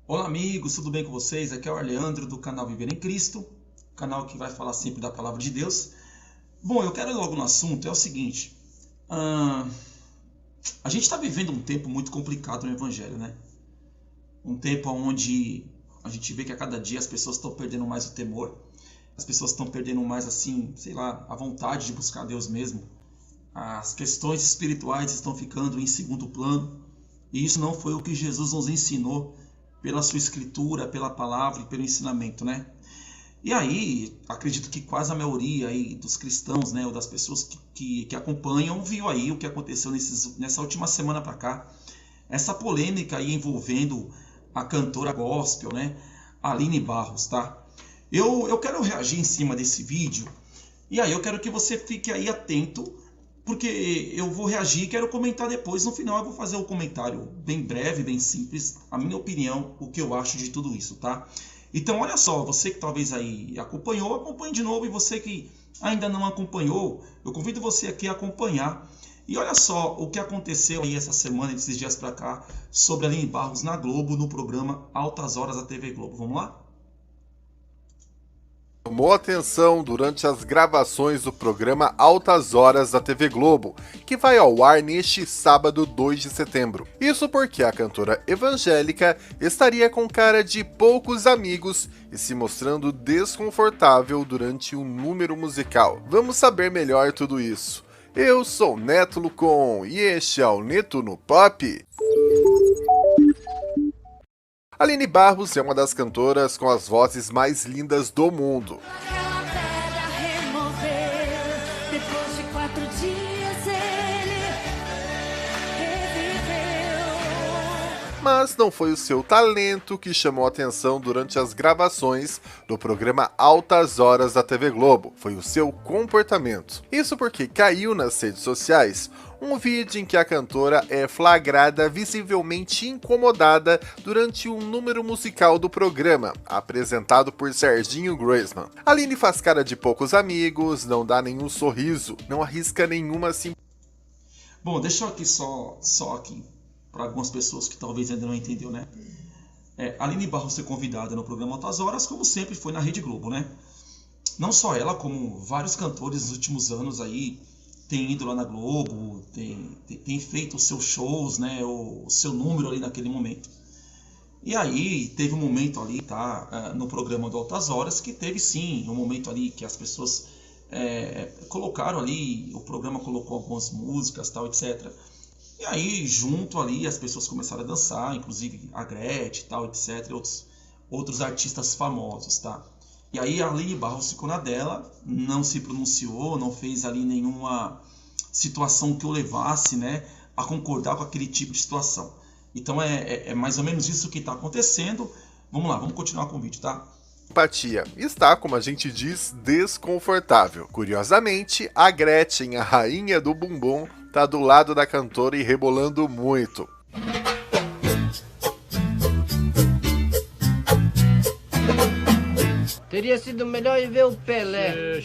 Olá amigos, tudo bem com vocês? Aqui é o Leandro do canal Viver em Cristo, canal que vai falar sempre da Palavra de Deus. Bom, eu quero ir logo no assunto, é o seguinte, a gente está vivendo um tempo muito complicado no Evangelho, né? Um tempo onde a gente vê que a cada dia as pessoas estão perdendo mais o temor, as pessoas estão perdendo mais assim, sei lá, a vontade de buscar Deus mesmo. As questões espirituais estão ficando em segundo plano, e isso não foi o que Jesus nos ensinou pela sua escritura, pela palavra e pelo ensinamento, né? E aí, acredito que quase a maioria aí dos cristãos, né, ou das pessoas que acompanham, viu aí o que aconteceu nessa última semana para cá. Essa polêmica aí envolvendo a cantora gospel, né, Aline Barros, tá? Eu quero reagir em cima desse vídeo, e aí eu quero que você fique aí atento, porque eu vou reagir e quero comentar depois. No final eu vou fazer um comentário bem breve, bem simples, a minha opinião, o que eu acho de tudo isso, tá? Então olha só, você que talvez aí acompanhou, acompanhe de novo, e você que ainda não acompanhou, eu convido você aqui a acompanhar. E olha só o que aconteceu aí essa semana, esses dias pra cá, sobre a Aline Barros na Globo, no programa Altas Horas da TV Globo. Vamos lá? Chamou atenção durante as gravações do programa Altas Horas da TV Globo, que vai ao ar neste sábado 2 de setembro. Isso porque a cantora evangélica estaria com cara de poucos amigos e se mostrando desconfortável durante um número musical. Vamos saber melhor tudo isso. Eu sou Neto Lucon e este é o Neto no Pop. Aline Barros é uma das cantoras com as vozes mais lindas do mundo. Mas não foi o seu talento que chamou a atenção durante as gravações do programa Altas Horas da TV Globo, foi o seu comportamento. Isso porque caiu nas redes sociais um vídeo em que a cantora é flagrada visivelmente incomodada durante um número musical do programa, apresentado por Serginho Groisman. Aline faz cara de poucos amigos, não dá nenhum sorriso, não arrisca nenhuma simpatia. Bom, deixa eu aqui só aqui, para algumas pessoas que talvez ainda não entendeu, né? Aline Barros ser convidada no programa Altas Horas, como sempre foi na Rede Globo, né? Não só ela, como vários cantores nos últimos anos aí têm ido lá na Globo, tem feito os seus shows, né? O seu número ali naquele momento. E aí teve um momento ali, tá? No programa do Altas Horas, que teve sim um momento ali que as pessoas colocaram ali, o programa colocou algumas músicas, tal, etc. E aí, junto ali, as pessoas começaram a dançar, inclusive a Gretchen, tal, etc, outros artistas famosos, tá? E aí a Aline Barros ficou na dela, não se pronunciou, não fez ali nenhuma situação que o levasse, né, a concordar com aquele tipo de situação. Então é mais ou menos isso que está acontecendo. Vamos lá, vamos continuar com o vídeo, tá? Está, como a gente diz, desconfortável. Curiosamente, a Gretchen, a rainha do bumbum, tá do lado da cantora e rebolando muito. Teria sido melhor ir ver o Pelé.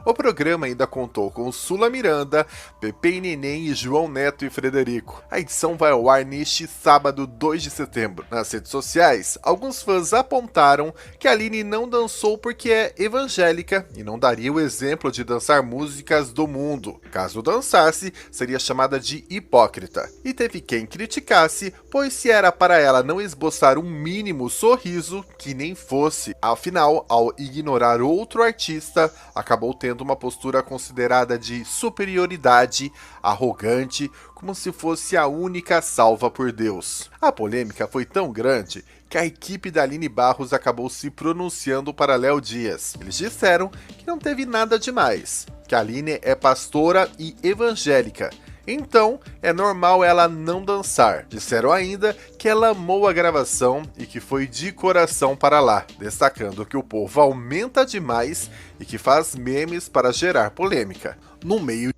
O programa ainda contou com Sula Miranda, Pepe e Neném e João Neto e Frederico. A edição vai ao ar neste sábado 2 de setembro. Nas redes sociais, alguns fãs apontaram que a Aline não dançou porque é evangélica e não daria o exemplo de dançar músicas do mundo. Caso dançasse, seria chamada de hipócrita. E teve quem criticasse, pois se era para ela não esboçar um mínimo sorriso, que nem fosse. Afinal, ao ignorar outro artista, acabou tendo uma postura considerada de superioridade, arrogante, como se fosse a única salva por Deus. A polêmica foi tão grande que a equipe da Aline Barros acabou se pronunciando para Léo Dias. Eles disseram que não teve nada demais, que a Aline é pastora e evangélica, então é normal ela não dançar. Disseram ainda que ela amou a gravação e que foi de coração para lá, destacando que o povo aumenta demais e que faz memes para gerar polêmica. No meio.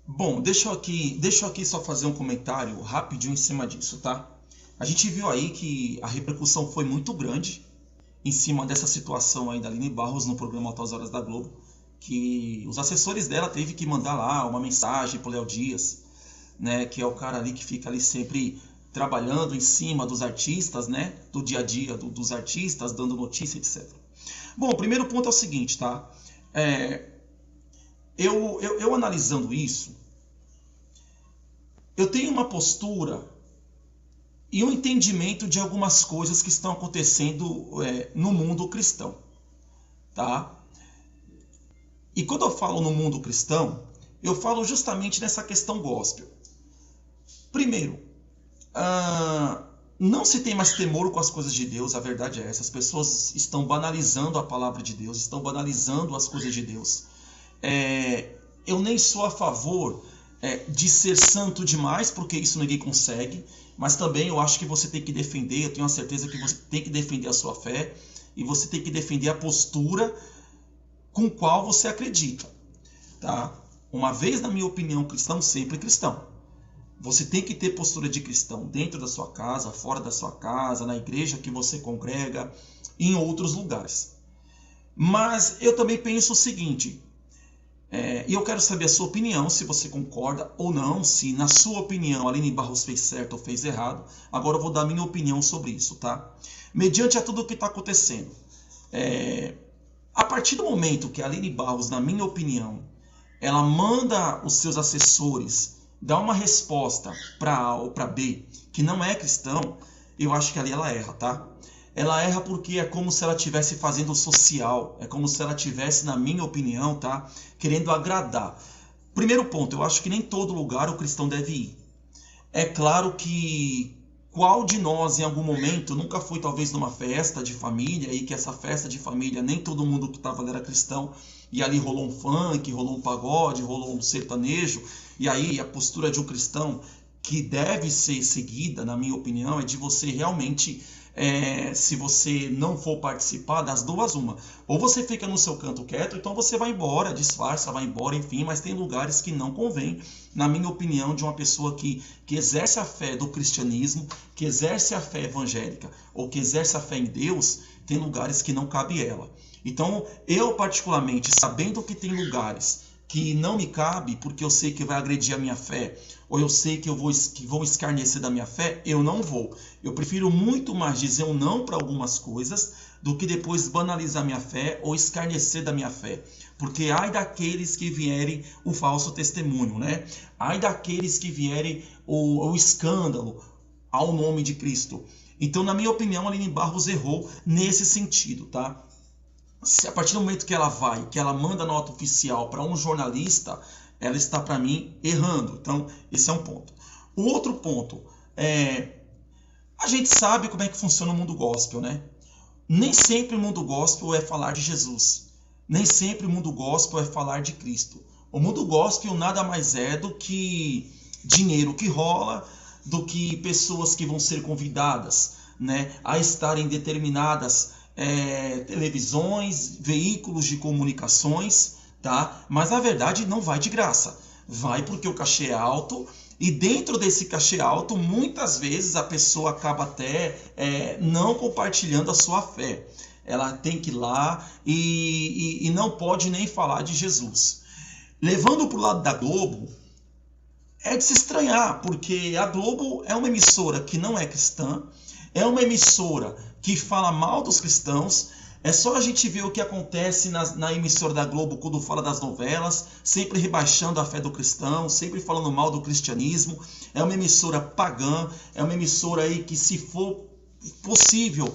Bom, deixa eu aqui só fazer um comentário rapidinho em cima disso, tá? A gente viu aí que a repercussão foi muito grande em cima dessa situação aí da Aline Barros no programa Altas Horas da Globo, que os assessores dela teve que mandar lá uma mensagem pro Léo Dias, né, que é o cara ali que fica ali sempre trabalhando em cima dos artistas, né? Do dia a dia dos artistas, dando notícia, etc. Bom, o primeiro ponto é o seguinte, tá? Eu analisando isso, eu tenho uma postura e um entendimento de algumas coisas que estão acontecendo no mundo cristão, tá? E quando eu falo no mundo cristão, eu falo justamente nessa questão gospel. Primeiro, não se tem mais temor com as coisas de Deus, a verdade é essa. As pessoas estão banalizando a palavra de Deus, estão banalizando as coisas de Deus. Eu nem sou a favor de ser santo demais, porque isso ninguém consegue, mas também eu acho que você tem que defender, eu tenho a certeza que você tem que defender a sua fé, e você tem que defender a postura com qual você acredita, tá? Uma vez, na minha opinião, cristão, sempre cristão. Você tem que ter postura de cristão dentro da sua casa, fora da sua casa, na igreja que você congrega, em outros lugares. Mas eu também penso o seguinte, e eu quero saber a sua opinião, se você concorda ou não, se na sua opinião a Aline Barros fez certo ou fez errado. Agora eu vou dar a minha opinião sobre isso, tá? Mediante a tudo o que está acontecendo. A partir do momento que a Aline Barros, na minha opinião, ela manda os seus assessores dar uma resposta para A ou para B, que não é cristão, eu acho que ali ela erra, tá? Ela erra porque é como se ela estivesse fazendo social, é como se ela estivesse, na minha opinião, tá? Querendo agradar. Primeiro ponto, eu acho que nem todo lugar o cristão deve ir. É claro que qual de nós, em algum momento, nunca foi talvez numa festa de família, e que essa festa de família, nem todo mundo que estava ali era cristão, e ali rolou um funk, rolou um pagode, rolou um sertanejo, e aí a postura de um cristão que deve ser seguida, na minha opinião, é de você realmente, se você não for participar, das duas uma. Ou você fica no seu canto quieto, então você vai embora, disfarça, vai embora, enfim, mas tem lugares que não convém, na minha opinião, de uma pessoa que exerce a fé do cristianismo, que exerce a fé evangélica, ou que exerce a fé em Deus, tem lugares que não cabe ela. Então, eu particularmente, sabendo que tem lugares que não me cabe, porque eu sei que vai agredir a minha fé, ou eu sei que vão escarnecer da minha fé, eu não vou. Eu prefiro muito mais dizer um não para algumas coisas, do que depois banalizar minha fé ou escarnecer da minha fé. Porque ai daqueles que vierem o falso testemunho, né? Ai daqueles que vierem o escândalo ao nome de Cristo. Então, na minha opinião, a Aline Barros errou nesse sentido, tá? Se a partir do momento que ela manda nota oficial para um jornalista, ela está, para mim, errando. Então, esse é um ponto. O outro ponto a gente sabe como é que funciona o mundo gospel, né? Nem sempre o mundo gospel é falar de Jesus. Nem sempre o mundo gospel é falar de Cristo. O mundo gospel nada mais é do que dinheiro que rola, do que pessoas que vão ser convidadas, né, a estar em determinadas televisões, veículos de comunicações, tá? Mas na verdade não vai de graça, vai porque o cachê é alto, e dentro desse cachê alto, muitas vezes a pessoa acaba até não compartilhando a sua fé. Ela tem que ir lá e não pode nem falar de Jesus. Levando para o lado da Globo, é de se estranhar, porque a Globo é uma emissora que não é cristã, é uma emissora que fala mal dos cristãos. É só a gente ver o que acontece na emissora da Globo quando fala das novelas, sempre rebaixando a fé do cristão, sempre falando mal do cristianismo. É uma emissora pagã, é uma emissora aí que, se for possível,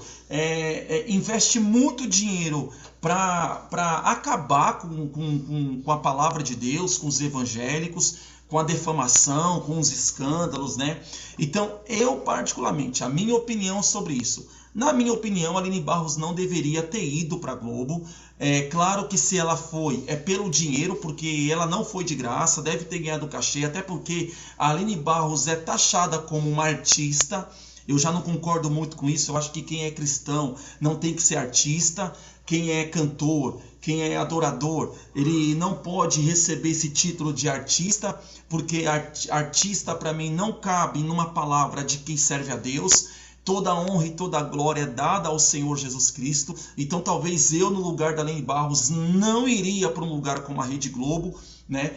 investe muito dinheiro para acabar com a palavra de Deus, com os evangélicos, com a defamação, com os escândalos, né? Então, eu particularmente, a minha opinião sobre isso, na minha opinião, a Aline Barros não deveria ter ido para a Globo. É claro que se ela foi, é pelo dinheiro, porque ela não foi de graça, deve ter ganhado cachê, até porque a Aline Barros é taxada como uma artista. Eu já não concordo muito com isso. Eu acho que quem é cristão não tem que ser artista. Quem é cantor, quem é adorador, ele não pode receber esse título de artista, porque artista, para mim, não cabe numa palavra de quem serve a Deus. Toda a honra e toda a glória é dada ao Senhor Jesus Cristo. Então talvez eu, no lugar da Aline Barros, não iria para um lugar como a Rede Globo, né?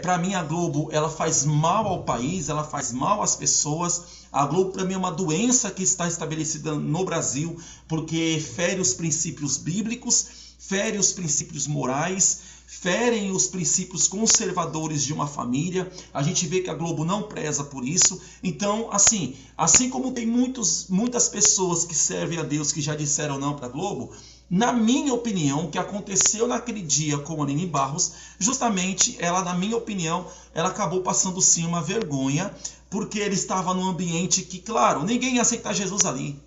Para mim a Globo, ela faz mal ao país, ela faz mal às pessoas. A Globo para mim é uma doença que está estabelecida no Brasil, porque fere os princípios bíblicos, fere os princípios morais, ferem os princípios conservadores de uma família. A gente vê que a Globo não preza por isso. Então, assim como tem muitas pessoas que servem a Deus que já disseram não para a Globo, na minha opinião, o que aconteceu naquele dia com a Aline Barros, justamente ela, na minha opinião, ela acabou passando sim uma vergonha, porque ele estava num ambiente que, claro, ninguém ia aceitar Jesus ali.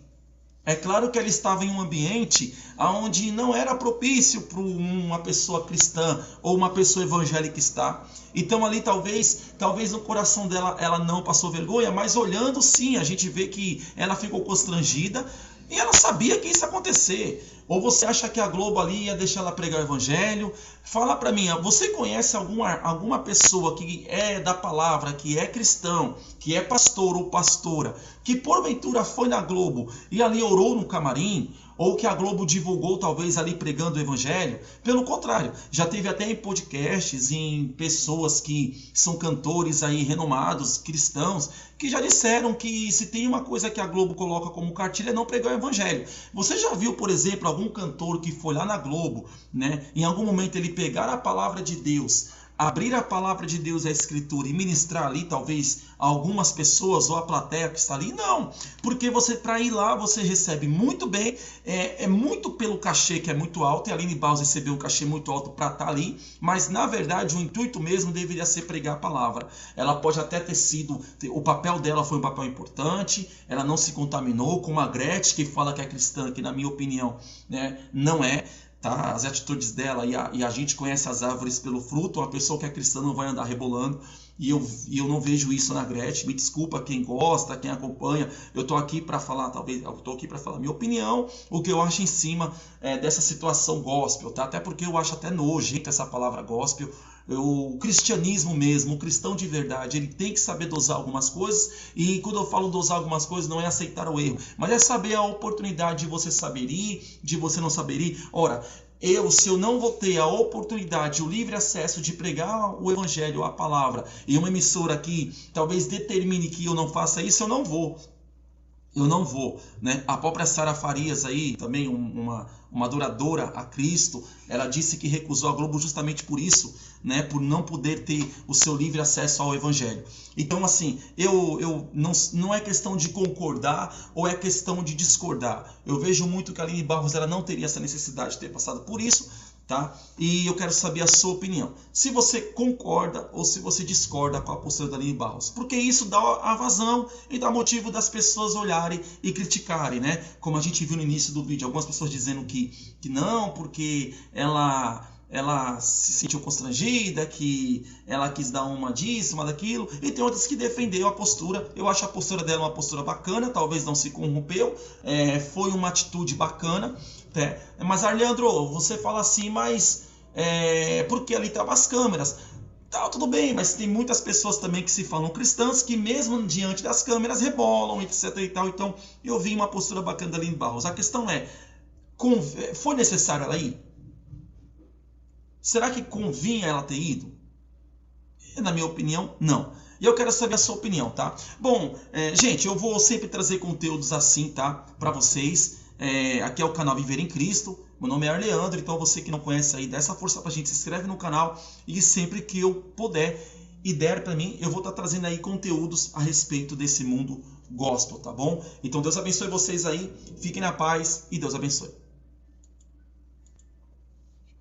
É claro que ela estava em um ambiente onde não era propício para uma pessoa cristã ou uma pessoa evangélica estar. Então ali talvez no coração dela ela não passou vergonha, mas olhando sim, a gente vê que ela ficou constrangida e ela sabia que isso ia acontecer. Ou você acha que a Globo ali ia deixar ela pregar o evangelho? Fala para mim, você conhece alguma pessoa que é da palavra, que é cristão, que é pastor ou pastora, que porventura foi na Globo e ali orou no camarim? Ou que a Globo divulgou talvez ali pregando o evangelho? Pelo contrário, já teve até em podcasts, em pessoas que são cantores aí renomados, cristãos, que já disseram que se tem uma coisa que a Globo coloca como cartilha é não pregar o evangelho. Você já viu, por exemplo, algum cantor que foi lá na Globo, né, em algum momento ele pegar a palavra de Deus, abrir a palavra de Deus e a escritura e ministrar ali talvez a algumas pessoas ou a plateia que está ali? Não, porque para ir lá você recebe muito bem, é muito pelo cachê que é muito alto, e a Aline Barros recebeu um cachê muito alto para estar ali, mas na verdade o intuito mesmo deveria ser pregar a palavra. Ela pode até ter sido, o papel dela foi um papel importante, ela não se contaminou com uma Gretchen que fala que é cristã, que na minha opinião, né, não é. Tá? As atitudes dela e a gente conhece as árvores pelo fruto. Uma pessoa que é cristã não vai andar rebolando, e eu não vejo isso na Gretchen. Me desculpa quem gosta, quem acompanha. Eu estou aqui para falar, minha opinião, o que eu acho em cima dessa situação gospel, tá? Até porque eu acho até nojento essa palavra gospel. O cristianismo mesmo, o cristão de verdade, ele tem que saber dosar algumas coisas, e quando eu falo dosar algumas coisas, não é aceitar o erro, mas é saber a oportunidade de você saber ir, de você não saber ir. Ora, se eu não vou ter a oportunidade, o livre acesso de pregar o evangelho, a palavra, e uma emissora que talvez determine que eu não faça isso, eu não vou. Né? A própria Sara Farias aí, também uma adoradora a Cristo, ela disse que recusou a Globo justamente por isso, né? Por não poder ter o seu livre acesso ao evangelho. Então, assim, não é questão de concordar ou é questão de discordar. Eu vejo muito que a Aline Barros ela não teria essa necessidade de ter passado por isso, tá? E eu quero saber a sua opinião. Se você concorda ou se você discorda com a postura da Aline Barros. Porque isso dá a vazão e dá motivo das pessoas olharem e criticarem, né? Como a gente viu no início do vídeo, algumas pessoas dizendo que não, porque ela se sentiu constrangida, que ela quis dar uma disso, uma daquilo, e tem outras que defenderam a postura. Eu acho a postura dela uma postura bacana, talvez não se corrompeu, foi uma atitude bacana. Mas Arleandro, você fala assim, mas porque ali estavam as câmeras. Tá, tudo bem, mas tem muitas pessoas também que se falam cristãs, que mesmo diante das câmeras rebolam, etc e tal. Então eu vi uma postura bacana da Aline Barros. A questão foi necessário ela ir? Será que convinha ela ter ido? Na minha opinião, não. E eu quero saber a sua opinião, tá? Bom, gente, eu vou sempre trazer conteúdos assim, tá? Para vocês. Aqui é o canal Viver em Cristo. Meu nome é Arleandro, então você que não conhece aí, dá essa força pra gente, se inscreve no canal. E sempre que eu puder e der pra mim, eu vou estar trazendo aí conteúdos a respeito desse mundo gospel, tá bom? Então Deus abençoe vocês aí. Fiquem na paz e Deus abençoe.